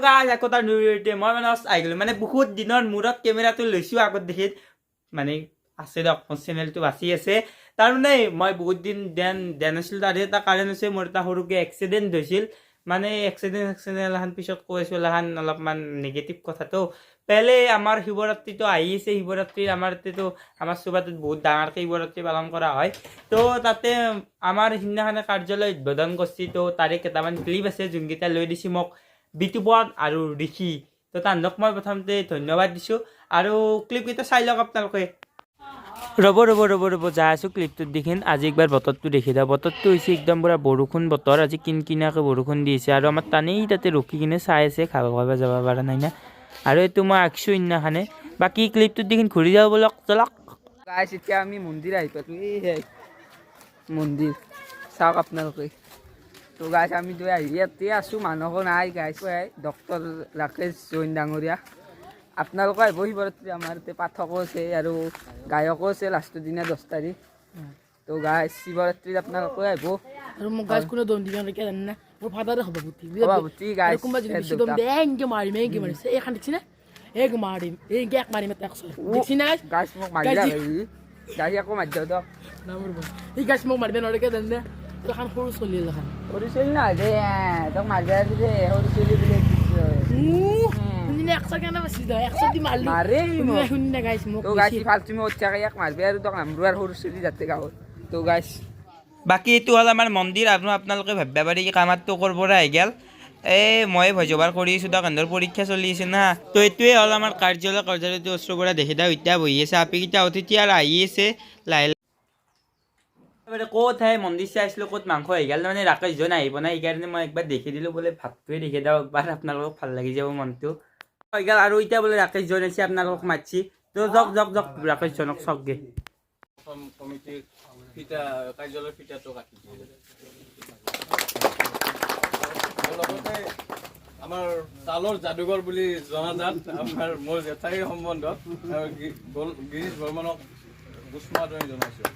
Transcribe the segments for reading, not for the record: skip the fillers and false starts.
guys আকৌ তাৰ নুৰিতে মই মানে আহি গ'লোঁ মানে বহুত দিনৰ মূৰত কেমেৰাটো লৈছোঁ আগত দেখি মানে আছে দিয়ক মোৰ চেনেলটো বাচি আছে তাৰমানে মই বহুত দিন দিয়া নাছিলোঁ তাৰে এটা কাৰণ হৈছে মোৰ এটা সৰুকৈ এক্সিডেণ্ট হৈছিল মানে এক্সিডেণ্ট এখন পিছত কৈছোঁ এখন অলপমান নিগেটিভ কথাটো পেলে আমাৰ শিৱৰাত্ৰিটো আহি আছে শিৱৰাত্ৰিৰ আমাৰ ইয়াতেতো আমাৰ চুবাটোত বহুত ডাঙৰকৈ শিৱৰাত্ৰি পালন কৰা হয় তো তাতে আমাৰ সিদিনাখনে কাৰ্যালয় উদ্বোধন কৰিছে তো তাৰে কেইটামান ক্লিপ আছে যোনকেইটা লৈ দিছে মোক বিতুপন আৰু ঋষি তো তাহাঁতক মই প্ৰথমতে ধন্যবাদ দিছোঁ আৰু ক্লিপকেইটা চাই লওক আপোনালোকে ৰ'ব যাই আছোঁ ক্লিপটোত দেখিন আজি একবাৰ বতৰটো দেখি দিওঁ বতৰটো হৈছে একদম পুৰা বৰষুণ বতৰ আজি কিনকিনাকৈ বৰষুণ দি আছে আৰু আমাৰ টানেই তাতে ৰখি কিনে চাই আছে খাব যাব পৰা নাই না আৰু এইটো মই আঁকিছোঁ সিদিনাখনে বাকী ক্লিপটোত দেখিন ঘূৰি যাওঁ বলক চলক গাইছ এতিয়া আমি মন্দিৰ আহি পালোঁ এই মন্দিৰ চাওক আপোনালোকে তো গাইছ আমি ইয়াতে আছোঁ মানুহো নাই গাইছ ডক্টৰ ৰাকেশ জৈন ডাঙৰীয়া আপোনালোকে আহিব শিৱৰাত্ৰি আমাৰ ইয়াতে পাঠকো আছে আৰু গায়কো আছে লাষ্টৰ দিনা 10 তাৰিখ তো গাইছ শিৱৰাত্ৰিত আপোনালোকে আহিব আৰু মোক গাইছ কোনো দম দিব নালাগে জানে না মোৰ ফাদাৰে সভাপতি গাইছ কোনোবা যদি বেছি দম দিয়ে এনেকৈ মাৰিম এনেকৈ মাৰিছে এইখন দেখিছে না এক মাৰিম এক মাৰিম এটা দেখিছে না গাইছ মোক মাৰি গাড়ী আকৌ মাৰি দিওঁ দিয়ক এই গাইছ মোক মাৰিব নালাগে জানে না এখন সৰু চলি এখন সৰু চলি নহয় দে তোক মাৰিব দে সৰু চলি বুলি একশো কেনে বেছি দে একশো দি মাৰিলো শুনি না গাইছ মোক তো গাইছ ফাল তুমি উঠাকে এক মাৰিব আৰু তোক নামৰো আৰু সৰু চলি যাতে গাঁৱত তো গাইছ বাকী এইটো হ'ল আমাৰ মন্দিৰ আৰু আপোনালোকে ভাবিব পাৰি কি কামটো কৰিব আহি গ'ল মই ভজবাৰ কৰি আছোঁ দিয়ক সিহঁতৰ পৰীক্ষা চলি আছে না তো এইটোৱে হ'ল আমাৰ কাৰ্যালয়টো ওচৰৰ পৰা দেখি দিওঁ এতিয়া বহি আছে আপিকেইটা অতিথি আৰু আহি আছে লাহে লাহে ক'ত মন্দিৰ চাই আছিলোঁ ক'ত মাংস আহি গ'ল মানে ৰাকেশ জৈন আহিব নাই সেইকাৰণে মই একবাৰ দেখি দিলোঁ বোলে ভাতটোৱে দেখি দিওঁ একবাৰ আপোনালোকক ভাল লাগি যাব মনটো হৈ গ'ল আৰু এতিয়া বোলে ৰাকেশ জৈন আছে আপোনালোকক মাতছি তো যাওক ৰাকেশ জৈনক চাওকগে কমিটিৰ ফিটা কাৰ্যালয়ৰ ফিটাটো কাটি লগতে আমাৰ তালৰ যাদুঘৰ বুলি জনাজাত আমাৰ মোৰ জেঠাইৰ সম্বন্ধ গিৰীশ বৰ্মনক গুচমাদনি জনাইছোঁ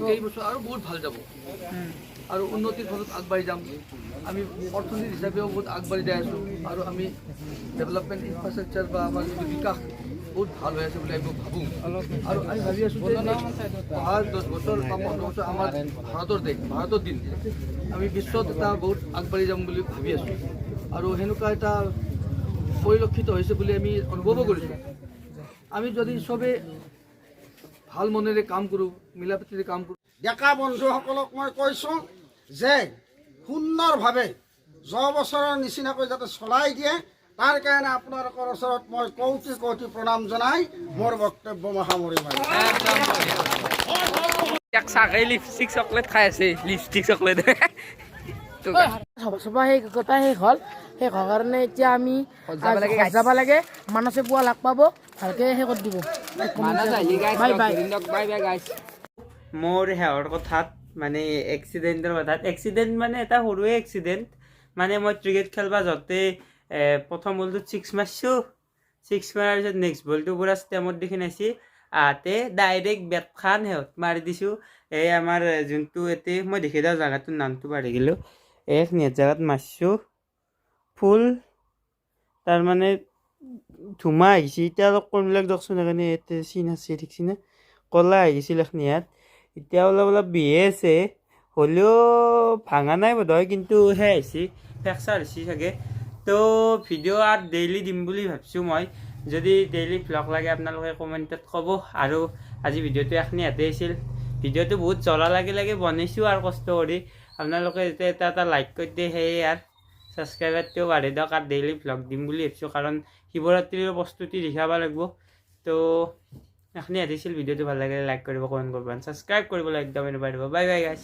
কেইবছৰ আৰু বহুত ভাল যাব আৰু উন্নতিৰ ফলত আগবাঢ়ি যাম আমি অৰ্থনীতি হিচাপেও বহুত আগবাঢ়ি যাই আছোঁ আৰু আমি ডেভেলপমেণ্ট ইনফ্ৰাষ্ট্ৰাকচাৰ বা আমাৰ যিটো বিকাশ বহুত ভাল হৈ আছে বুলি আমি ভাবোঁ আৰু আমি ভাবি আছোঁ যে অহা 10 বছৰ বা 15 বছৰ আমাৰ ভাৰতৰ দেশ ভাৰতৰ দিন আমি বিশ্বত এটা বহুত আগবাঢ়ি যাম বুলি ভাবি আছোঁ আৰু সেনেকুৱা এটা পৰিলক্ষিত হৈছে বুলি আমি অনুভৱো কৰিছোঁ আমি যদি চবে ভাল মনেৰে কাম কৰোঁ মিলা প্ৰীতিৰে কাম কৰোঁ ডেকা বন্ধুসকলক মই কৈছোঁ যে সুন্দৰভাৱে যোৱা বছৰৰ নিচিনাকৈ যাতে চলাই দিয়ে তাৰ কাৰণে আপোনালোকৰ ওচৰত মই কোটি প্ৰণাম জনাই মোৰ বক্তব্য মই সামৰি মাৰিম লিপষ্টিক চকলেট খাই আছে লিপষ্টিক চকলেট সভা সেই কথা শেষ হ'ল শেষ হোৱাৰ কাৰণে এতিয়া আমি যাব লাগে মানসে পুৱা লাগ পাব ভালকৈ শেষ কৰি দিব মোৰ শেহৰ কথাত মানে এক্সিডেণ্টৰ কথাত এক্সিডেণ্ট মানে এটা সৰুৱে এক্সিডেণ্ট মানে মই ক্ৰিকেট খেলবা যাওঁতে প্ৰথম বলটোত 6 মাৰিছোঁ 6 মাৰাৰ পিছত নেক্সট বলটো পুৰা ষ্টেমত দেখি নাইছে আহতে ডাইৰেক্ট বেটখন শেহত মাৰি দিছোঁ এই আমাৰ যোনটো এতে মই দেখি দিওঁ জেগাটোৰ নামটো পাহৰি গ'লোঁ এইখিনিত জেগাত মাৰিছোঁ ফুল তাৰমানে ধুমা আহিছে এতিয়া অলপ কোনবিলাক দকচোন সেইকাৰণে ইয়াতে চিন আছে দেখিছেনে ক'লা আহিছিল এইখিনি ইয়াত এতিয়া অলপ বিহে আছে হ'লেও ভাঙা নাই বোধহয় কিন্তু সেই আহিছে ফ্ৰেকচাৰ হৈছে চাগে তো ভিডিঅ' আৰু ডেইলি দিম বুলি ভাবিছোঁ মই যদি ডেইলি ভ্লগ লাগে আপোনালোকে কমেণ্টত ক'ব আৰু আজি ভিডিঅ'টো এইখিনি ইয়াতে আছিল ভিডিঅ'টো বহুত জ্বলা লাগে বনাইছোঁ আৰু কষ্ট কৰি আপোনালোকে যেতিয়া এটা লাইক কৰি দিয়ে সেয়ে আৰু ছাবস্ক্ৰাইবাৰটোও বাঢ়ি দিয়ক আৰু ডেইলি ভ্লগ দিম বুলি ভাবিছোঁ কাৰণ শিৱৰাত্ৰিৰ প্ৰস্তুতি দেখাব লাগিব তো এইখিনি আহিছিল ভিডিঅ'টো ভাল লাগিলে লাইক কৰিব কমেণ্ট কৰিব ছাবস্ক্ৰাইব কৰিবলৈ একদমেই নাপাহৰিব বাই বাই গাইছ